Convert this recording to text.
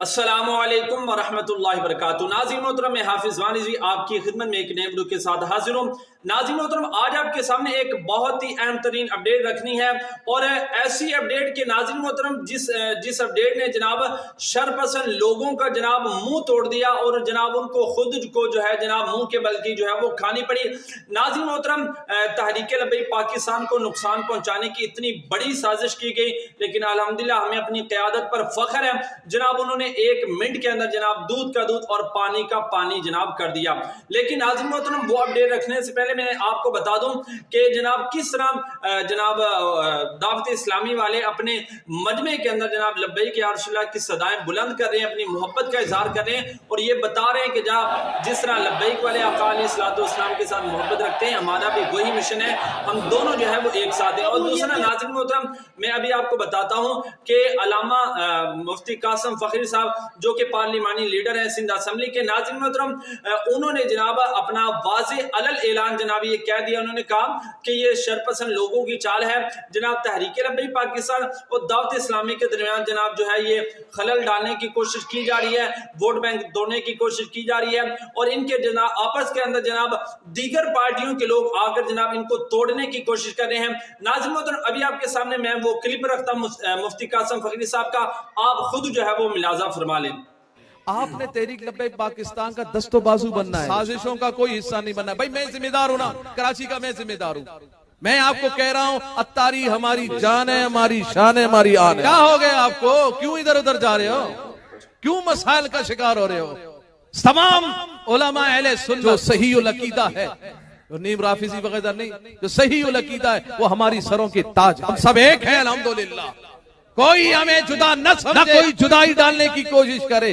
अस्सलामुअलैकुम वरहमतुल्लाहि वबरकातुहू। नाज़रीन मोहतरम, मैं हाफिज वानिज़ी आपकी खिदमत में एक नए वीडियो के साथ हाजिर हूँ। नाज़रीन मोहतरम, आज आपके सामने एक बहुत ही अहम तरीन अपडेट रखनी है और ऐसी अपडेट के नाज़रीन मोहतरम जिस अपडेट ने जनाब शरपसंद लोगों का जनाब मुंह तोड़ दिया और जनाब उनको खुद को जो है जनाब मुंह के बल की जो है वो खानी पड़ी। नाज़रीन मोहतरम, तहरीक लब्बैक पाकिस्तान को नुकसान पहुंचाने की इतनी बड़ी साजिश की गई, लेकिन अल्हम्दुलिल्लाह हमें अपनी क़यादत पर फख्र है। जनाब उन्होंने एक मिनट के अंदर जनाब दूध का दूध और पानी का पानी जनाब कर दिया। लेकिन नाज़रीन मोहतरम, वो अपडेट रखने से पहले मैं आपको बता दूं कि जनाब किस तरह जनाब दावत इस्लामी वाले अपने मजमे के अंदर जनाब लब्बैक या रसूलल्लाह की सदाएं बुलंद कर रहे हैं, अपनी मोहब्बत का इजहार कर रहे हैं और ये बता रहे हैं कि जनाब जिस तरह लब्बैक वाले आका अलैहिस्सलातु वस्सलाम के साथ मोहब्बत रखते हैं, हमारा भी वही मिशन है, हम दोनों जो है वो एक साथ हैं। और दूसरा नाज़रीन मोहतरम, मैं अभी आपको बताता हूँ कि अल्लामा मुफ्ती कासिम फ़खरी साहब जो कि पार्लिमानी लीडर हैं सिंध असेंबली के, नाज़रीन मोहतरम, उन्होंने जनाब अपना वाज़े अलल ऐलान जनाब ये कह दिया। उन्होंने कहा कि ये शरपसंद लोगों की चाल है। जनाब तहरीक लब्बैक पाकिस्तान और दावत इस्लामी के दरमियान जनाब जो है ये खलल डालने की कोशिश की जा रही है, वोट बैंक तोड़ने की कोशिश की जा रही है और इनके जनाब आपस के अंदर जनाब दीगर पार्टियों के लोग आकर जनाब इनको तोड़ने की कोशिश कर रहे हैं। नाज़रीन मोहतरम, अभी आपके सामने मैं वो क्लिप रखता हूं मुफ्ती कासिम फ़खरी साहब का, आप खुद जो है वो मिलाजा फरमा लें। आपने तहरीक लब्बैक पाकिस्तान का दस्तो बाजू बनना है, साजिशों का कोई हिस्सा नहीं बनना है। भाई मैं जिम्मेदार हूं ना, कराची का मैं जिम्मेदार हूं। मैं आपको कह रहा हूं, अत्तारी हमारी जान है, हमारी शान है, हमारी आन है। क्या हो गया आपको? क्यों इधर उधर जा रहे हो? क्यों मसाइल का शिकार हो रहे हो? तमाम उलमा अहले सुन्नत जो सही उल अकीदा है, जो नीम राफिजी वगैरह नहीं, जो सही उल अकीदा है, वो हमारी सरों की ताज। हम सब एक हैं अल्हम्दुलिल्लाह। कोई हमें जुदा न समझे, कोई जुदाई डालने की कोशिश करे।